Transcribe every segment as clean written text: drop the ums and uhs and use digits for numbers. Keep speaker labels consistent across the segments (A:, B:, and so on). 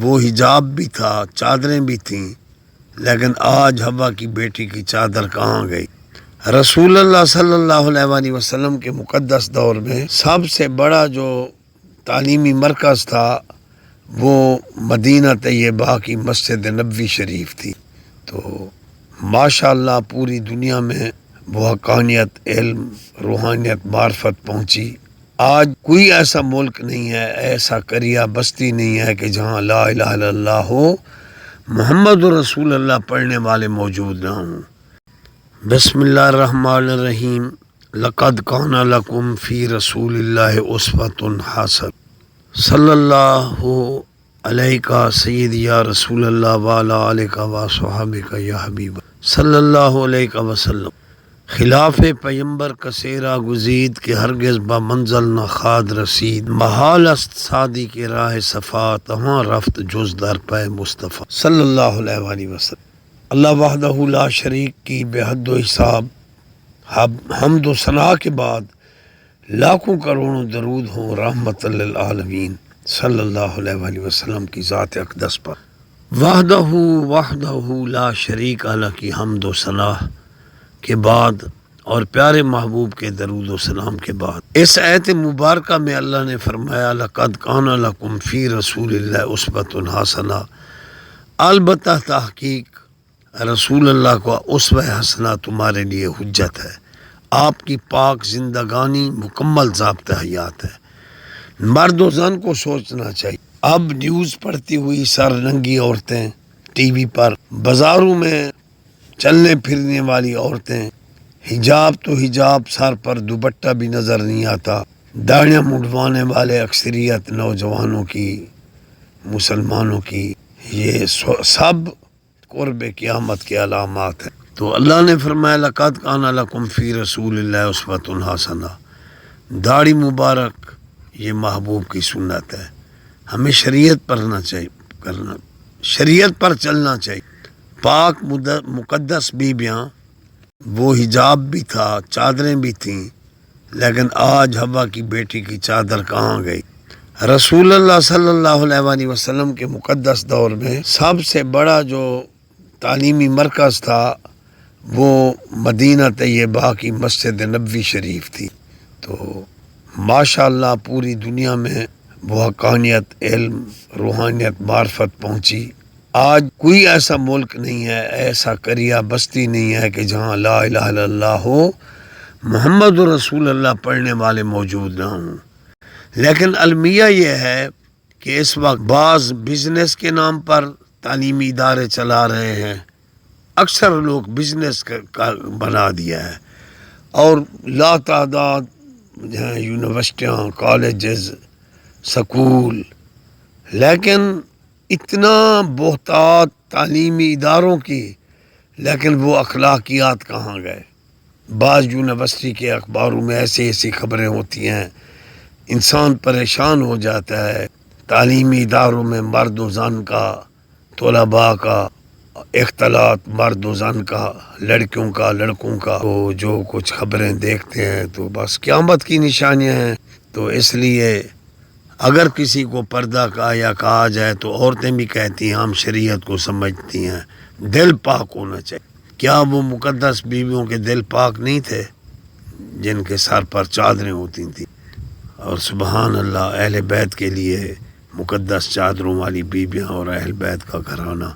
A: وہ حجاب بھی تھا، چادریں بھی تھیں، لیکن آج حوا کی بیٹی کی چادر کہاں گئی؟ رسول اللہ صلی اللہ علیہ وآلہ وسلم کے مقدس دور میں سب سے بڑا جو تعلیمی مرکز تھا وہ مدینہ طیبہ کی مسجد نبوی شریف تھی۔ تو ماشاءاللہ پوری دنیا میں وہ حقانیت، علم، روحانیت، معرفت پہنچی۔ آج کوئی ایسا ملک نہیں ہے، ایسا قریہ بستی نہیں ہے کہ جہاں لا الہ الا اللہ ہو، محمد رسول اللہ پڑھنے والے موجود نہ ہوں۔ بسم اللہ الرحمن الرحیم۔ لقد کان لکم فی رسول اللہ اسوۃ حسنہ صلی اللہ علیہ سیدی یا رسول اللہ وعلی آلہ و صحابہ یا حبیب صلی اللہ علیہ وسلم۔ خلاف پیمبر کسیرا گزید کہ ہرگز با منزل نہ خاد رسید، محال است سادی کے راہ صفا تہاں رفت جز در پہ مصطفیٰ صلی اللہ علیہ وآلہ وسلم۔ اللہ وحدہ لا شریک کی بے حد و حساب حمد و ثناء کے بعد لاکھوں کروڑوں درود ہوں رحمت للعالمین صلی اللہ علیہ وآلہ وسلم کی ذات اقدس پر۔ وحدہ لا شریک اللہ کی حمد و ثناء کے بعد اور پیارے محبوب کے درود و سلام کے بعد اس آیت مبارکہ میں اللہ نے فرمایا لقد کان لکم فی رسول اللہ اسوۃ حسنہ، البتہ تحقیق رسول اللہ کا اسوہ حسنہ تمہارے لیے حجت ہے، آپ کی پاک زندگانی مکمل ضابطہ حیات ہے۔ مرد و زن کو سوچنا چاہیے۔ اب نیوز پڑھتی ہوئی سر ننگی عورتیں، ٹی وی پر بازاروں میں چلنے پھرنے والی عورتیں، حجاب تو حجاب، سر پر دوپٹہ بھی نظر نہیں آتا، داڑیاں مڈوانے والے اکثریت نوجوانوں کی، مسلمانوں کی، یہ سب قرب قیامت کے علامات ہیں۔ تو اللہ نے فرمایا لقد کان لکم فی رسول اللہ اسوۃ حسنہ، داڑھی مبارک یہ محبوب کی سنت ہے، ہمیں شریعت شریعت پر چلنا چاہیے۔ پاک مقدس بیبیاں، وہ حجاب بھی تھا، چادریں بھی تھیں، لیکن آج حوا کی بیٹی کی چادر کہاں گئی؟ رسول اللہ صلی اللہ علیہ وآلہ وسلم کے مقدس دور میں سب سے بڑا جو تعلیمی مرکز تھا وہ مدینہ طیبہ کی مسجد نبوی شریف تھی۔ تو ماشاءاللہ پوری دنیا میں وہ حقانیت، علم، روحانیت، معرفت پہنچی۔ آج کوئی ایسا ملک نہیں ہے، ایسا قریہ بستی نہیں ہے کہ جہاں لا الہ الا اللہ ہو، محمد رسول اللہ پڑھنے والے موجود نہ ہوں۔ لیکن المیہ یہ ہے کہ اس وقت بعض بزنس کے نام پر تعلیمی ادارے چلا رہے ہیں، اکثر لوگ بزنس کا بنا دیا ہے، اور لا تعداد یونیورسٹیاں، کالجز، سکول، لیکن اتنا بہتات تعلیمی اداروں کی، لیکن وہ اخلاقیات کہاں گئے؟ بعض یونیورسٹی کے اخباروں میں ایسی خبریں ہوتی ہیں، انسان پریشان ہو جاتا ہے۔ تعلیمی اداروں میں مرد و زن کا، طلباء کا اختلاط، مرد و زن کا، لڑکیوں کا، لڑکوں کا، تو جو کچھ خبریں دیکھتے ہیں تو بس قیامت کی نشانیاں ہیں۔ تو اس لیے اگر کسی کو پردہ کا یا کہا جائے تو عورتیں بھی کہتی ہیں ہم شریعت کو سمجھتی ہیں، دل پاک ہونا چاہیے۔ کیا وہ مقدس بیویوں کے دل پاک نہیں تھے جن کے سر پر چادریں ہوتی تھیں؟ اور سبحان اللہ، اہل بیت کے لیے مقدس چادروں والی بیویاں اور اہل بیت کا گھرانہ،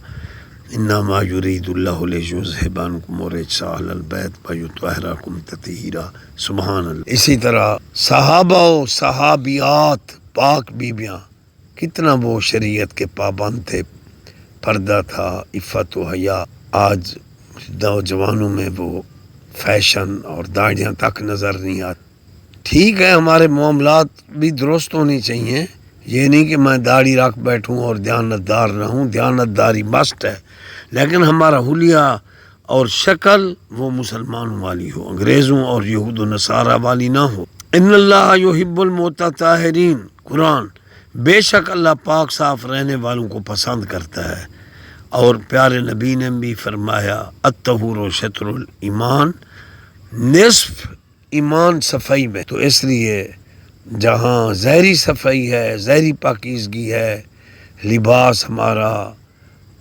A: انما یرید اللہ لیذھب عنکم الرجس اہل البیت ویطہرکم تطہیرا۔ سبحان اللہ۔ اسی طرح صحابہ و صحابیات، پاک بیبیاں، کتنا وہ شریعت کے پابند تھے، پردہ تھا، عفت و حیا۔ آج نوجوانوں میں وہ فیشن اور داڑیاں تک نظر نہیں آتی۔ ٹھیک ہے، ہمارے معاملات بھی درست ہونی چاہیے، یہ نہیں کہ میں داڑھی رکھ بیٹھوں اور دیانتدار نہ ہوں، دیانتداری مست ہے، لیکن ہمارا حلیہ اور شکل وہ مسلمانوں والی ہو، انگریزوں اور یہود و نصارہ والی نہ ہو۔ ان اللہ یحب المطہرین، قرآن، بے شک اللہ پاک صاف رہنے والوں کو پسند کرتا ہے۔ اور پیارے نبی نے بھی فرمایا الطہور شطر الایمان، نصف ایمان صفائی میں۔ تو اس لیے جہاں ظاہری صفائی ہے، ظاہری پاکیزگی ہے، لباس ہمارا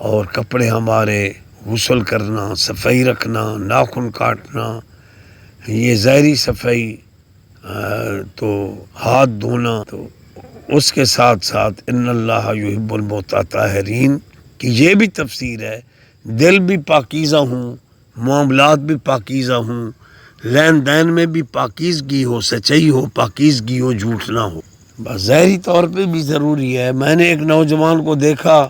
A: اور کپڑے ہمارے، غسل کرنا، صفائی رکھنا، ناخن کاٹنا، یہ ظاہری صفائی، تو ہاتھ دھونا، تو اس کے ساتھ ساتھ ان اللہ یحب المطہرین کی یہ بھی تفسیر ہے، دل بھی پاکیزہ ہوں، معاملات بھی پاکیزہ ہوں، لین دین میں بھی پاکیزگی ہو، سچائی ہو، پاکیزگی ہو، جھوٹ نہ ہو۔ بس ظاہری طور پہ بھی ضروری ہے۔ میں نے ایک نوجوان کو دیکھا،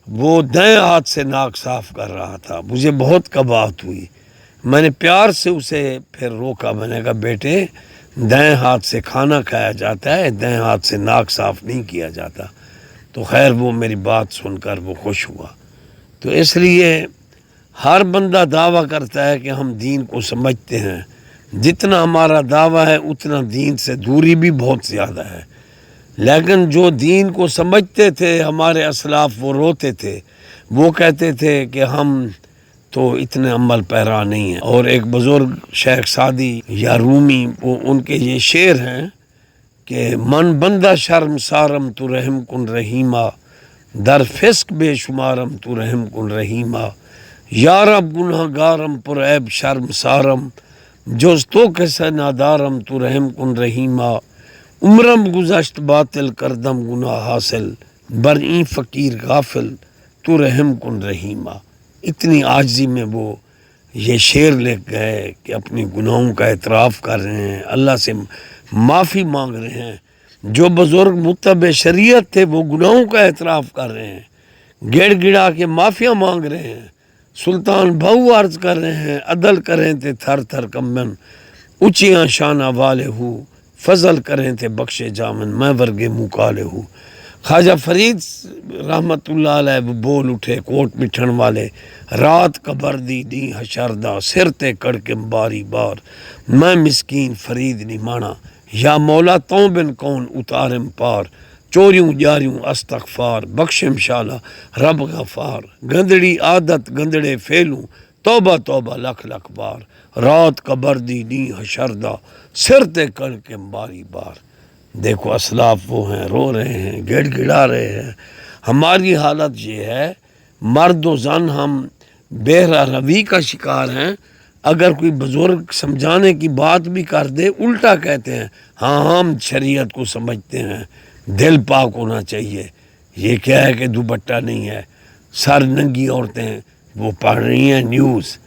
A: وہ دائیں ہاتھ سے ناک صاف کر رہا تھا، مجھے بہت کباہت ہوئی۔ میں نے پیار سے اسے پھر روکا، میں نے کہا بیٹے دائیں ہاتھ سے کھانا کھایا جاتا ہے، دائیں ہاتھ سے ناک صاف نہیں کیا جاتا۔ تو خیر وہ میری بات سن کر وہ خوش ہوا۔ تو اس لیے ہر بندہ دعویٰ کرتا ہے کہ ہم دین کو سمجھتے ہیں، جتنا ہمارا دعویٰ ہے اتنا دین سے دوری بھی بہت زیادہ ہے۔ لیکن جو دین کو سمجھتے تھے ہمارے اسلاف، وہ روتے تھے، وہ کہتے تھے کہ ہم تو اتنے عمل پیرا نہیں ہیں۔ اور ایک بزرگ شیخ سعدی یا رومی، وہ ان کے یہ شعر ہیں کہ من بندہ شرم سارم تو رحم کن رحیمہ، در فسق بے شمارم تو رحم کن رحیمہ، یارب گناہ گارم پر عیب شرم سارم، جز تو کسے نادارم تو رحم کن رحیمہ، عمرم گزشت باطل کردم گناہ حاصل، بر این فقیر غافل تو رحم کن رحیمہ۔ اتنی عاجزی میں وہ یہ شعر لکھ گئے کہ اپنی گناہوں کا اعتراف کر رہے ہیں، اللہ سے معافی مانگ رہے ہیں۔ جو بزرگ متبع شریعت تھے وہ گناہوں کا اعتراف کر رہے ہیں، گڑ گڑا کے معافیاں مانگ رہے ہیں۔ سلطان بہو عرض کر رہے ہیں عدل کریں تھے تھر تھر کمن، اونچیاں شانہ والے ہو، فضل کریں تھے بخشے جامن، میں ورگے مکالے ہو۔ خواجہ فرید رحمت اللہ علیہ وہ بول اٹھے کوٹ مٹھن والے، رات قبر دی دی حشردہ، سر تے کڑ کے باری بار، میں مسکین فرید نہیں مانا، یا مولا تو بن کون اتارم پار، چوریوں جاریوں استغفار، بخشم شالا رب غفار، گندڑی عادت گندڑے فیلوں، توبہ توبہ لکھ لکھ بار، رات قبر دی دی حشردہ، سر تے کڑ کے باری بار۔ دیکھو اسلاف وہ ہیں، رو رہے ہیں، گڑ گڑا رہے ہیں۔ ہماری حالت یہ ہے، مرد و زن ہم بہرہ روی کا شکار ہیں۔ اگر کوئی بزرگ سمجھانے کی بات بھی کر دے الٹا کہتے ہیں، ہاں ہم شریعت کو سمجھتے ہیں، دل پاک ہونا چاہیے۔ یہ کیا ہے کہ دوپٹہ نہیں ہے، سر ننگی عورتیں وہ پڑھ رہی ہیں نیوز،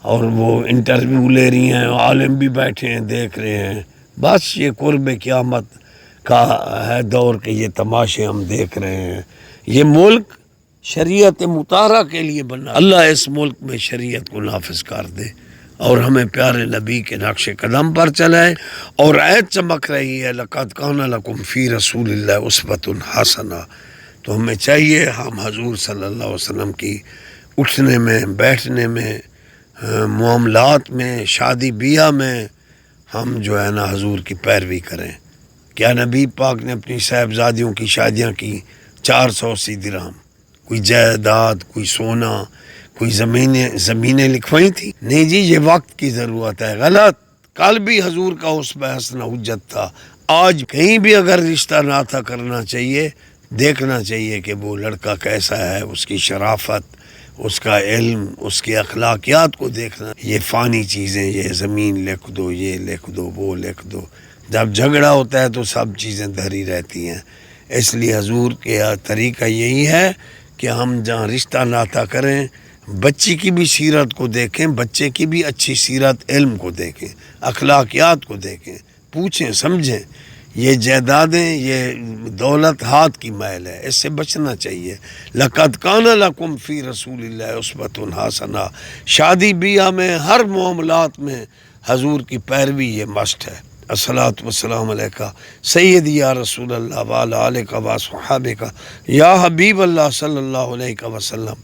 A: اور وہ انٹرویو لے رہی ہیں، عالم بھی بیٹھے ہیں دیکھ رہے ہیں۔ بس یہ قرب قیامت کا ہے دور کہ یہ تماشے ہم دیکھ رہے ہیں۔ یہ ملک شریعت مطہرہ کے لیے بنا، اللہ اس ملک میں شریعت کو نافذ کر دے اور ہمیں پیارے نبی کے نقش قدم پر چلائے۔ اور آیت چمک رہی ہے لقد کان لکم فی رسول اللہ اسوۃ حسنہ، تو ہمیں چاہیے ہم حضور صلی اللہ علیہ وسلم کی اٹھنے میں، بیٹھنے میں، معاملات میں، شادی بیاہ میں ہم جو ہے نا حضور کی پیروی کریں۔ کیا نبی پاک نے اپنی صاحبزادیوں کی شادیاں کی 480 درہم؟ کوئی جائیداد، کوئی سونا، کوئی زمینیں لکھوائی تھی؟ نہیں جی، یہ وقت کی ضرورت ہے۔ غلط، کل بھی حضور کا حسن حسنہ حجت تھا، آج کہیں بھی اگر رشتہ ناتا کرنا چاہیے، دیکھنا چاہیے کہ وہ لڑکا کیسا ہے، اس کی شرافت، اس کا علم، اس کی اخلاقیات کو دیکھنا۔ یہ فانی چیزیں، یہ زمین لکھ دو، یہ لکھ دو، وہ لکھ دو، جب جھگڑا ہوتا ہے تو سب چیزیں دھری رہتی ہیں۔ اس لیے حضور کا طریقہ یہی ہے کہ ہم جہاں رشتہ ناتا کریں، بچی کی بھی سیرت کو دیکھیں، بچے کی بھی اچھی سیرت علم کو دیکھیں، اخلاقیات کو دیکھیں، پوچھیں سمجھیں۔ یہ جائیدادیں، یہ دولت ہاتھ کی میل ہے، اس سے بچنا چاہیے۔ لقد کان لکم فی رسول اللہ اسوۃ حسنہ، شادی بیاہ میں، ہر معاملات میں حضور کی پیروی یہ مست ہے۔ الصلاۃ والسلام علیکہ سیدی یا رسول اللہ وعلی آلکہ واصحابکہ یا حبیب اللہ صلی اللہ علیہ وسلم۔